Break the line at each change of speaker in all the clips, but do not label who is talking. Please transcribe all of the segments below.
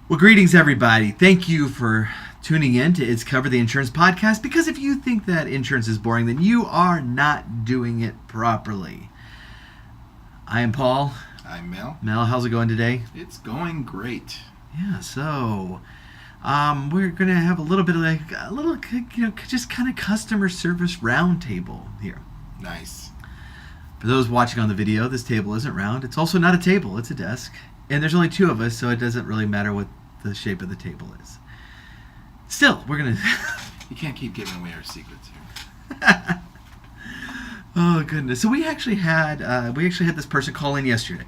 Well, greetings, everybody. Thank you for tuning in to It's Cover the Insurance podcast, because if you think that insurance is boring, then you are not doing it properly. I am Paul.
I'm Mel.
Mel, how's it going today?
It's going great.
Yeah, so we're going to have a little bit of just kind of customer service roundtable here.
Nice.
For those watching on the video, this table isn't round. It's also not a table, it's a desk. And there's only two of us, so it doesn't really matter what the shape of the table is. Still, we're going to...
You can't keep giving away our secrets here.
Oh, goodness. So we actually had this person call in yesterday.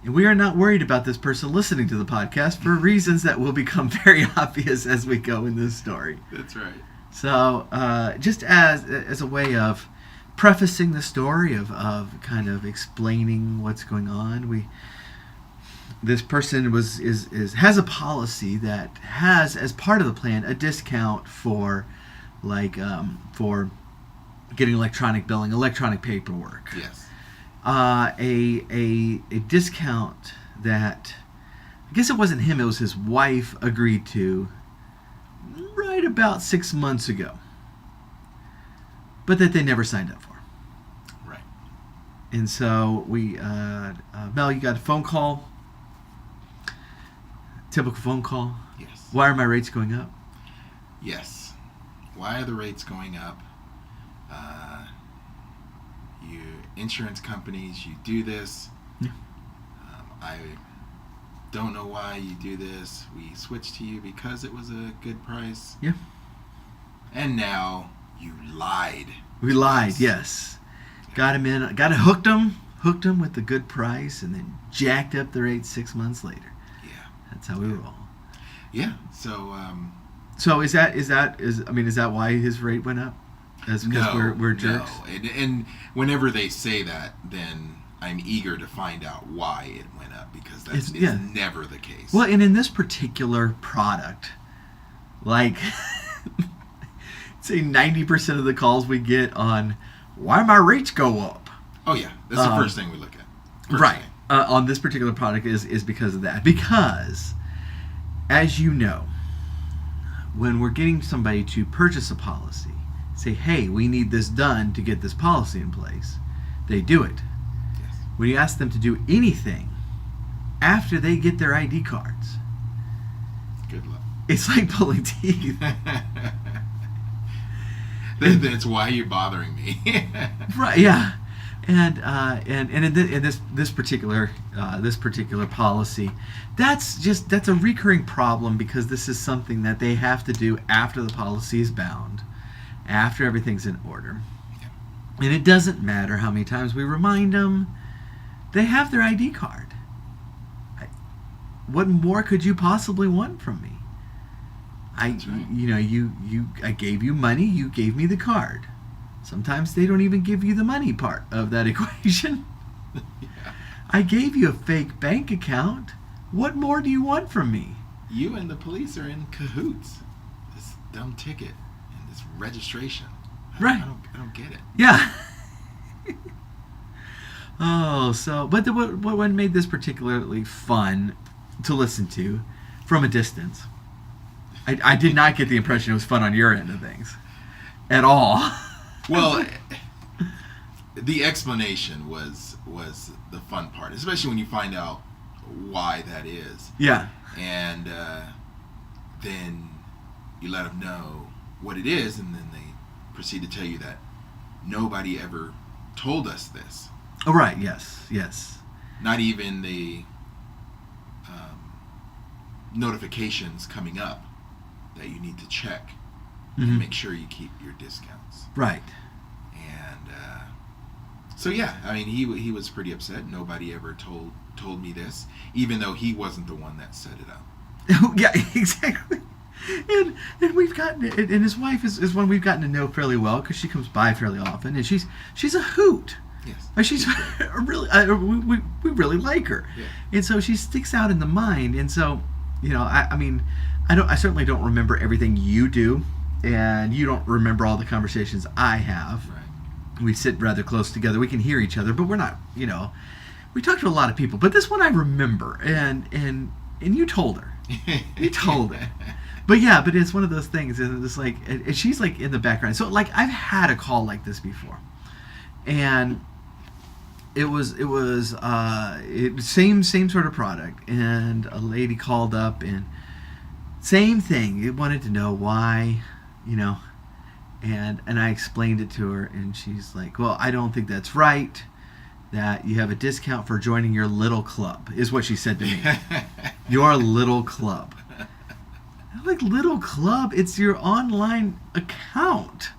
And we are not worried about this person listening to the podcast for reasons that will become very obvious as we go in this story.
That's right.
So, just as a way of prefacing the story of kind of explaining what's going on, this person has a policy that has, as part of the plan, a discount for for getting electronic billing, electronic paperwork.
Yes.
A discount that, I guess it wasn't him, it was his wife, agreed to right about 6 months ago, but that they never signed up for.
Right.
And so we, Mel, you got a phone call. Typical phone call.
Yes.
Why are my rates going up?
Yes. Why are the rates going up? You insurance companies, you do this.
Yeah.
I don't know why you do this. We switched to you because it was a good price.
Yeah.
And now you lied.
We lied, yes. Got him in, hooked him with the good price, and then jacked up the rate 6 months later.
Yeah.
That's how we roll.
Yeah. So.
So is that why his rate went up? That's because we're jerks?
No. And whenever they say that, then I'm eager to find out why it went up, because that's never the case.
Well, and in this particular product, like, say 90% of the calls we get on why my rates go up.
Oh yeah, that's the first thing we look at.
Right. On this particular product is because of that. Because, as you know, when we're getting somebody to purchase a policy, say, hey, we need this done to get this policy in place, they do it.
Yes.
When you ask them to do anything after they get their ID cards,
good luck.
it's like pulling teeth.
That's why you're bothering me.
Right, yeah. And in this particular policy, that's a recurring problem, because this is something that they have to do after the policy is bound, after everything's in order.
Yeah.
And it doesn't matter how many times we remind them, they have their ID card. What more could you possibly want from me?
That's right.
I gave you money, you gave me the card. Sometimes they don't even give you the money part of that equation.
Yeah.
I gave you a fake bank account. What more do you want from me?
You and the police are in cahoots. This dumb ticket and this registration.
Right.
I don't get it.
Yeah. What made this particularly fun to listen to from a distance? I did not get the impression it was fun on your end of things at all.
Well, the explanation was the fun part, especially when you find out why that is.
Yeah.
And then you let them know what it is, and then they proceed to tell you that nobody ever told us this.
Oh, right. Yes.
Not even the notifications coming up that you need to check and make sure you keep your discounts.
Right.
And so yeah, I mean, he was pretty upset. Nobody ever told me this, even though he wasn't the one that set it up.
Yeah, exactly. And we've gotten, and his wife is one we've gotten to know fairly well, because she comes by fairly often, and she's a hoot.
Yes.
She's really, we really like her.
Yeah.
And so she sticks out in the mind. And so, I certainly don't remember everything you do, and you don't remember all the conversations I have.
Right.
We sit rather close together. We can hear each other, but we're not, we talk to a lot of people. But this one I remember, and And you told her. You told her. But yeah, but it's one of those things, and it's like, and she's like in the background. So like I've had a call like this before, and it was same sort of product, and a lady called up and same thing. It wanted to know why, and I explained it to her, and she's like, well, I don't think that's right. That you have a discount for joining your little club, is what she said to me. Your little club. I'm like, little club? It's your online account.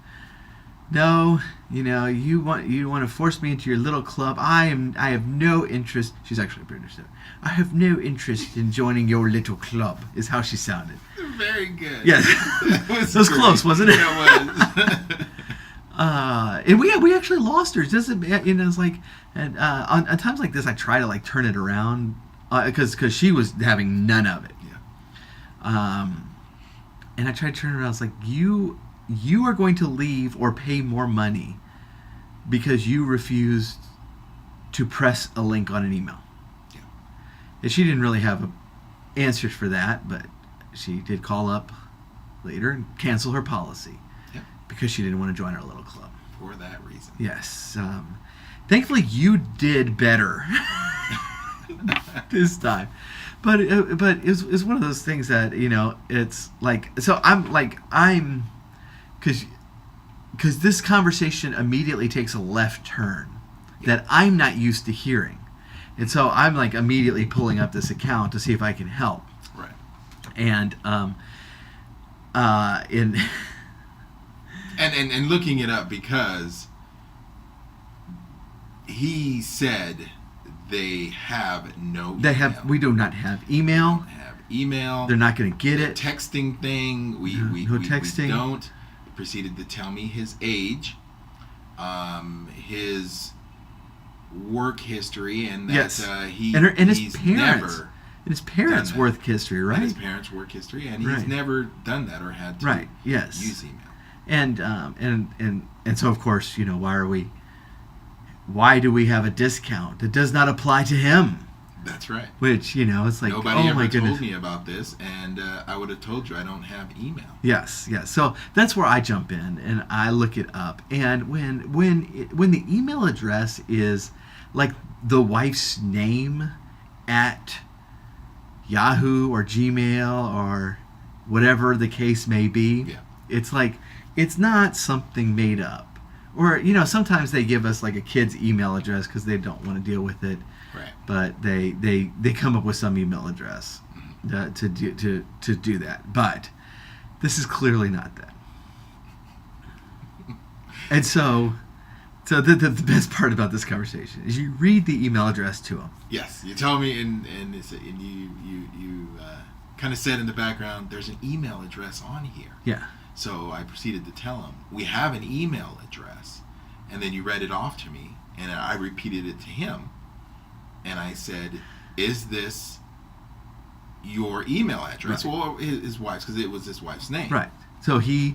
No, you want to force me into your little club. I have no interest. She's actually British, though. I have no interest in joining your little club, is how she sounded.
Very good.
Yes. That was close, wasn't it?
It was.
And we actually lost her. It's like, and on times like this, I try to like turn it around because she was having none of it.
Yeah.
And I tried to turn it around. I was like, you are going to leave or pay more money because you refused to press a link on an email.
Yeah.
And she didn't really have answers for that, but she did call up later and cancel her policy. Because she didn't want to join our little club.
For that reason.
Yes. Thankfully, you did better this time. But it's one of those things that, it's like... So I'm... Because this conversation immediately takes a left turn that I'm not used to hearing. And so I'm like immediately pulling up this account to see if I can help.
Right.
And...
And looking it up because he said we do not have email.
They're not going to get it.
Texting thing. We
texting.
We don't. He proceeded to tell me his age, his work history, and that
yes.
He's
his parents.
Never
and his parents' work history, right?
And his parents' work history, and he's never done that or had to use email. And
so of course, why do we have a discount that does not apply to him?
That's right.
Which, it's like,
nobody
ever
told me about this, and I would have told you I don't have email.
Yes. So that's where I jump in and I look it up. And when the email address is like the wife's name at Yahoo or Gmail or whatever the case may be, it's like, it's not something made up. Or, sometimes they give us like a kid's email address because they don't want to deal with it.
Right.
But they come up with some email address to do that. But this is clearly not that. And so the best part about this conversation is you read the email address to them.
Yes, you tell me, and you kind of said in the background, there's an email address on here.
Yeah.
So I proceeded to tell him, we have an email address. And then you read it off to me, and I repeated it to him. And I said, is this your email address?
Right.
Well, his wife's, because it was his wife's name.
Right. So he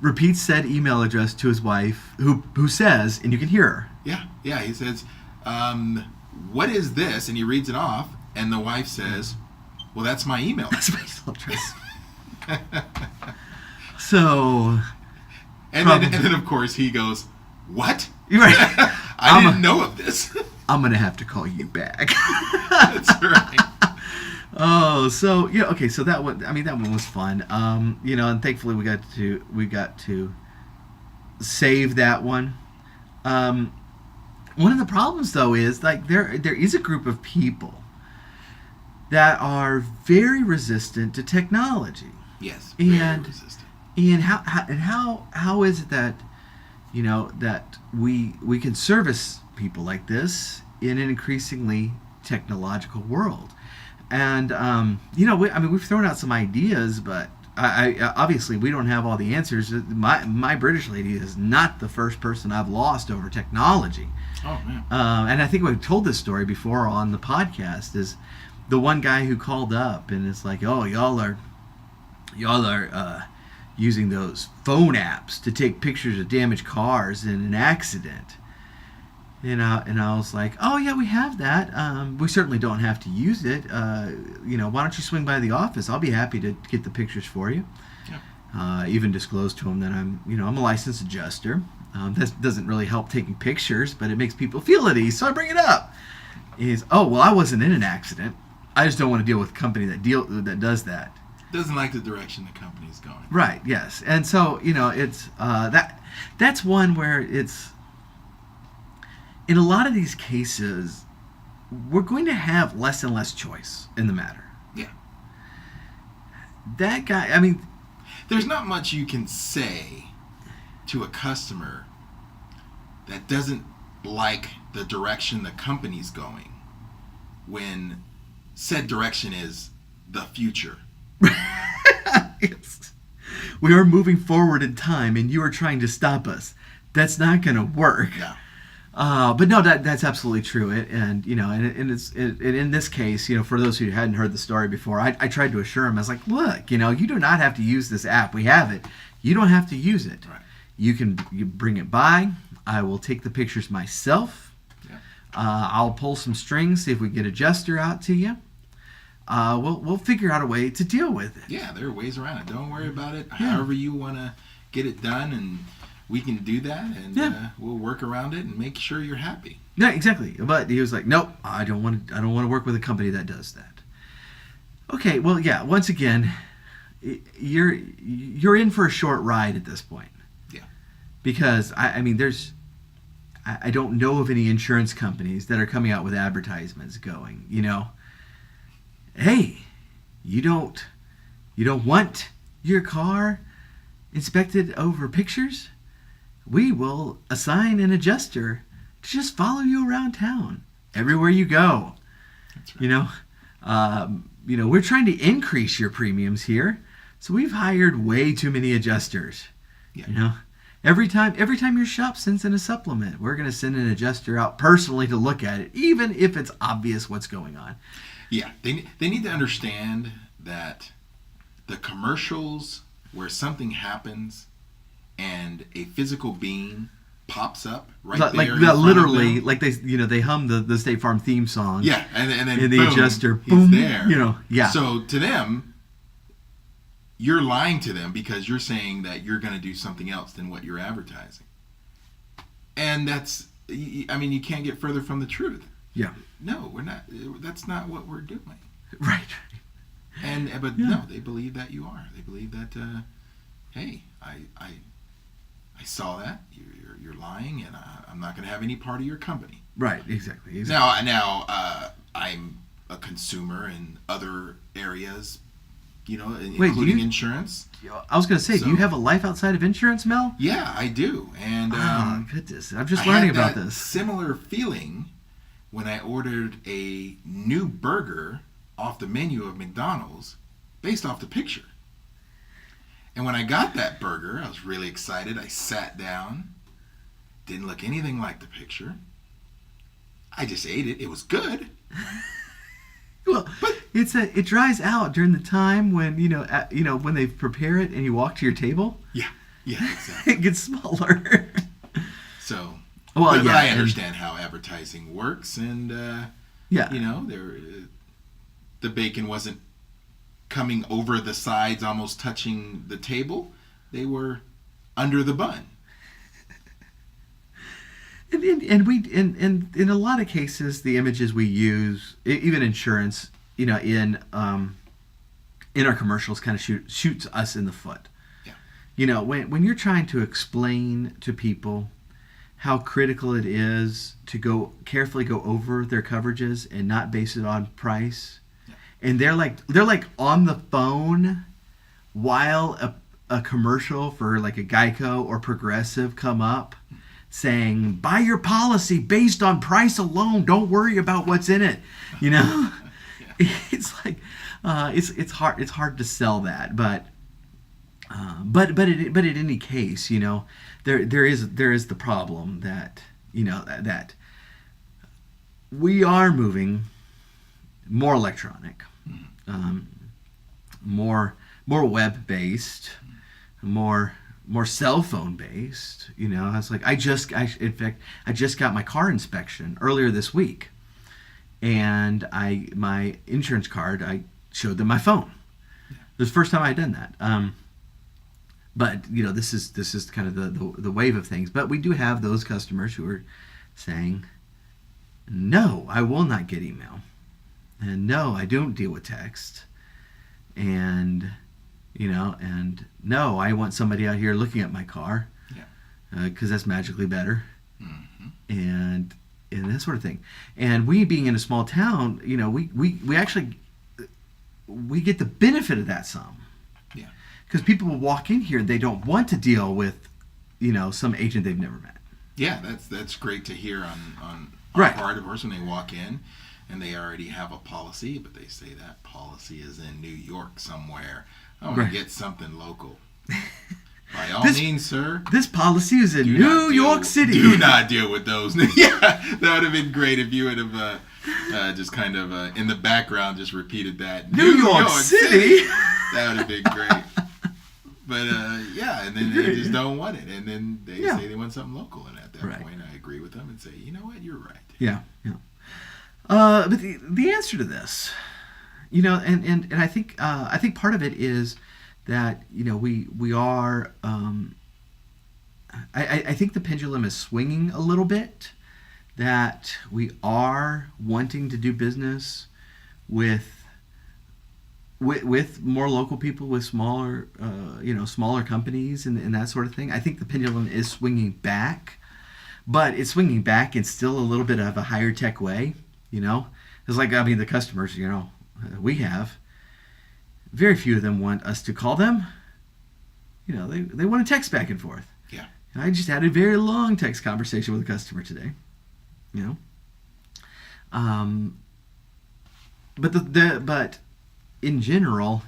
repeats said email address to his wife, who says, and you can hear her.
Yeah. He says, what is this? And he reads it off, and the wife says, well, that's my email address.
That's my email address. So,
and then of course he goes, "What?
Right?
I didn't know of this.
I'm gonna have to call you back."
That's right.
Oh, so yeah, okay. So that one was fun. And thankfully we got to save that one. One of the problems though is like there is a group of people that are very resistant to technology.
Yes, very resistant.
And how is it that that we can service people like this in an increasingly technological world? And we've thrown out some ideas, but I obviously we don't have all the answers. My British lady is not the first person I've lost over technology.
Oh man!
And I think we've told this story before on the podcast. Is the one guy who called up and it's like, oh, y'all are using those phone apps to take pictures of damaged cars in an accident. And I was like, oh yeah, we have that. We certainly don't have to use it. Why don't you swing by the office? I'll be happy to get the pictures for you. Even disclose to him that I'm a licensed adjuster. That doesn't really help taking pictures, but it makes people feel at ease, so I bring it up. He's, oh well, I wasn't in an accident. I just don't want to deal with a company that does that.
Doesn't like the direction the company's going.
Right. Yes. And so it's that's one where it's, in a lot of these cases, we're going to have less and less choice in the matter.
Yeah.
That guy, I mean,
there's not much you can say to a customer that doesn't like the direction the company's going when said direction is the future.
We are moving forward in time and you are trying to stop us. That's not going to work.
Yeah.
But no, that's absolutely true. And in this case, for those who hadn't heard the story before, I tried to assure him. I was like, look, you do not have to use this app. We have it. You don't have to use it.
Right.
You bring it by. I will take the pictures myself.
Yeah.
I'll pull some strings, see if we can get an adjuster out to you. We'll figure out a way to deal with it.
Yeah, there are ways around it. Don't worry about it. Yeah. However you want to get it done, and we can do that, and we'll work around it and make sure you're happy.
Yeah, exactly. But he was like, nope, I don't want to work with a company that does that. Okay, well, yeah. Once again, you're in for a short ride at this point.
Yeah.
Because I don't know of any insurance companies that are coming out with advertisements going, hey, you don't want your car inspected over pictures? We will assign an adjuster to just follow you around town everywhere you go.
That's right.
We're trying to increase your premiums here, so we've hired way too many adjusters.
Yeah.
Every time your shop sends in a supplement, we're going to send an adjuster out personally to look at it, even if it's obvious what's going on.
Yeah, they need to understand that the commercials where something happens and a physical being pops up right there,
like literally, like they hum the State Farm theme song.
Yeah, and then
the
boom,
adjuster,
boom,
he's
there.
Yeah.
So to them, you're lying to them because you're saying that you're going to do something else than what you're advertising, and you can't get further from the truth.
Yeah.
No, we're not. That's not what we're doing.
Right.
No, they believe that you are. They believe that, hey, I saw that you're lying, and I'm not going to have any part of your company.
Right. Exactly.
Now, I'm a consumer in other areas, including insurance.
I was going to say, do you have a life outside of insurance, Mel?
Yeah, I do, and
oh goodness, I'm just learning about this.
Similar feeling when I ordered a new burger off the menu of McDonald's based off the picture. And when I got that burger, I was really excited. I sat down. Didn't look anything like the picture. I just ate it. It was good.
Well, but it dries out during the time when when they prepare it and you walk to your table.
Yeah, exactly.
It gets smaller.
So,
well,
but I understand how advertising works, and the bacon wasn't coming over the sides, almost touching the table. They were under the bun.
And in a lot of cases, the images we use, even insurance, in our commercials, kind of shoots us in the foot.
Yeah.
When you're trying to explain to people how critical it is to carefully go over their coverages and not base it on price, and they're like on the phone while a commercial for like a Geico or Progressive come up, saying, buy your policy based on price alone. Don't worry about what's in it.
Yeah.
It's like, it's hard to sell that, but in any case, there is the problem that, that we are moving more electronic, more web based, more more cell phone based. I was like, in fact, I just got my car inspection earlier this week, and my insurance card, I showed them my phone. It was the first time I had done that. But this is kind of the wave of things. But we do have those customers who are saying, no, I will not get email, and no, I don't deal with text, and and no, I want somebody out here looking at my car, because that's magically better, and that sort of thing. And we being in a small town, we actually we get the benefit of that some. Because people will walk in here and they don't want to deal with, some agent they've never met.
Yeah, that's great to hear on
right.
part of course when they walk in and they already have a policy, but they say that policy is in New York somewhere. I want to get something local. By all means, sir.
This policy is in New York City.
Do not deal with those. Yeah, that would have been great if you would have just kind of in the background just repeated that.
New York City.
That would have been great. But and then they just don't want it, and then they say they want something local, and at that point, I agree with them and say, you know what, you're right.
Yeah. But the answer to this, and I think part of it is that we are. I think the pendulum is swinging a little bit. That we are wanting to do business with more local people, with smaller companies and that sort of thing. I think the pendulum is swinging back, but it's swinging back in still a little bit of a higher tech way. It's like, the customers, we have, very few of them want us to call them. They want to text back and forth.
Yeah.
And I just had a very long text conversation with a customer today. But in general,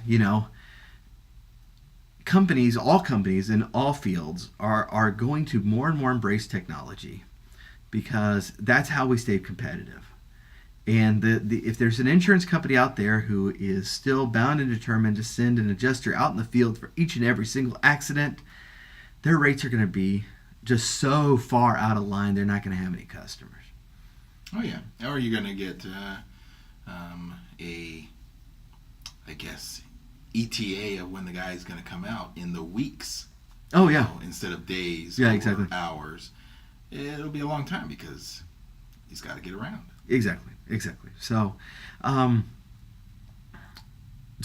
all companies in all fields are going to more and more embrace technology, because that's how we stay competitive. And if there's an insurance company out there who is still bound and determined to send an adjuster out in the field for each and every single accident, their rates are going to be just so far out of line, they're not going to have any customers.
Oh yeah, or you're going to get ETA of when the guy is going to come out in the weeks.
Oh yeah.
Instead of days
or
exactly. Hours. It'll be a long time because he's got to get around.
Exactly. So, so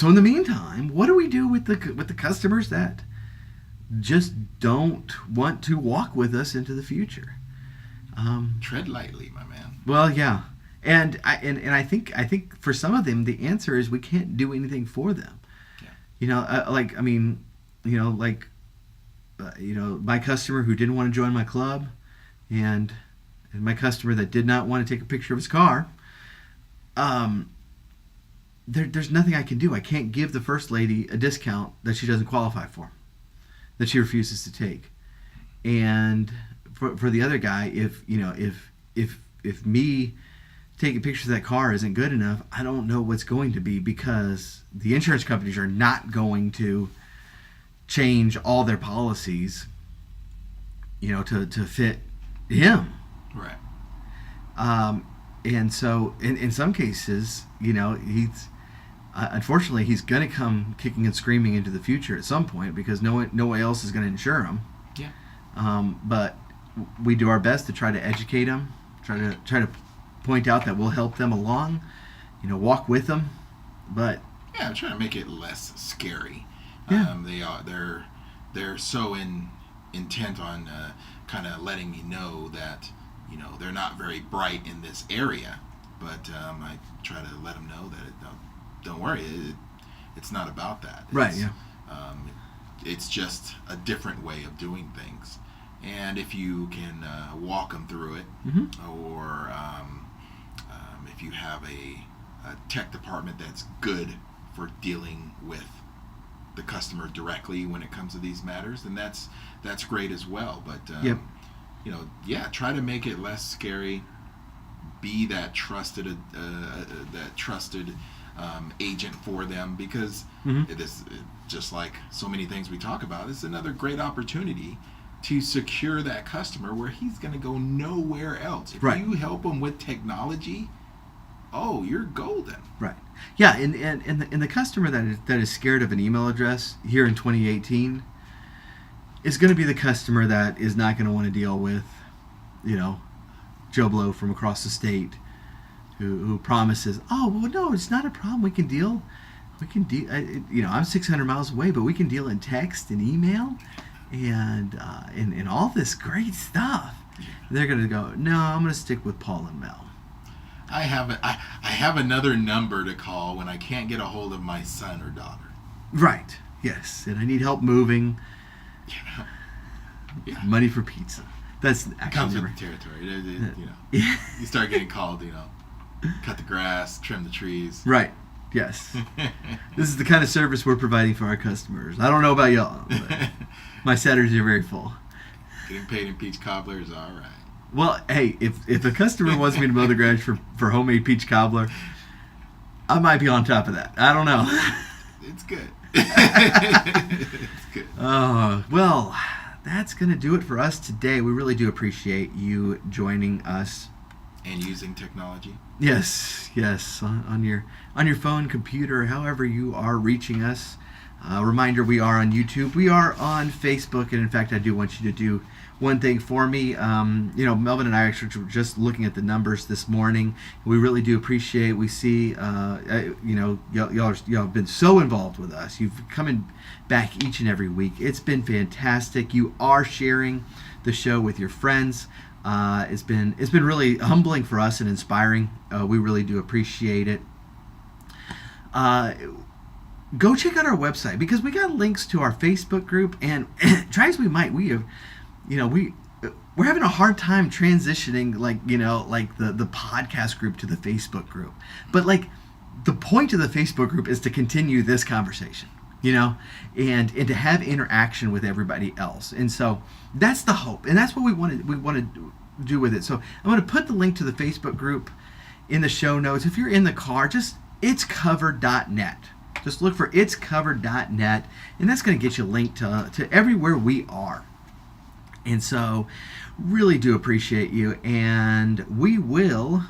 in the meantime, what do we do with the customers that just don't want to walk with us into the future?
Tread lightly, my man.
Well, yeah. And I think for some of them the answer is we can't do anything for them. Yeah. My customer who didn't want to join my club, and my customer that did not want to take a picture of his car. There's nothing I can do. I can't give the first lady a discount that she doesn't qualify for, that she refuses to take. And for the other guy, if me taking pictures of that car isn't good enough, I don't know what's going to be, because the insurance companies are not going to change all their policies, to fit him.
Right.
And so in some cases, he's unfortunately he's going to come kicking and screaming into the future at some point, because no one else is going to insure him.
Yeah.
But we do our best to try to educate them, try to point out that we'll help them along, walk with them. But
yeah, I'm trying to make it less scary.
Yeah.
They're so intent on kind of letting me know that they're not very bright in this area, but I try to let them know that don't worry, it's not about that.
Right. Yeah.
It's just a different way of doing things, and if you can walk them through it, or if you have a tech department that's good for dealing with the customer directly when it comes to these matters, then that's great as well. But try to make it less scary. Be that trusted agent for them, because
Mhm.
it is just like so many things we talk about. It's another great opportunity to secure that customer where he's going to go nowhere else. If
Right.
you help him with technology, oh, you're golden.
Right. Yeah, and the customer that is scared of an email address here in 2018 is going to be the customer that is not going to want to deal with, Joe Blow from across the state who promises, oh, well, no, it's not a problem. We can deal. I'm 600 miles away, but we can deal in text and email and all this great stuff. They're going to go, no, I'm going to stick with Paul and Mel.
I have another number to call when I can't get a hold of my son or daughter.
Right. Yes, and I need help moving.
Yeah.
Money for pizza. That's actually
Comes
never.
with the territory.
Yeah.
You start getting called. Cut the grass, trim the trees.
Right. Yes. This is the kind of service we're providing for our customers. I don't know about y'all, but my Saturdays are very full.
Getting paid in peach cobbler is all right.
Well, hey, if a customer wants me to mow the grass for homemade peach cobbler, I might be on top of that. I don't know.
It's good. It's good.
Well, that's going to do it for us today. We really do appreciate you joining us.
And using technology.
Yes, on your phone, computer, however you are reaching us. Reminder: we are on YouTube, we are on Facebook, and in fact, I do want you to do one thing for me. Melvin and I actually were just looking at the numbers this morning. We really do appreciate. We see, y'all have been so involved with us. You've come back each and every week. It's been fantastic. You are sharing the show with your friends. It's been really humbling for us and inspiring. We really do appreciate it. Go check out our website, because we got links to our Facebook group, and try as we might, we're having a hard time transitioning the podcast group to the Facebook group. But the point of the Facebook group is to continue this conversation, and to have interaction with everybody else. And so that's the hope, and that's what we want to do with it. So I'm going to put the link to the Facebook group in the show notes. If you're in the car, just itscovered.net. Just look for itscovered.net, and that's going to get you linked to everywhere we are. And so really do appreciate you, and we will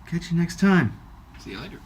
catch you next time.
See you later.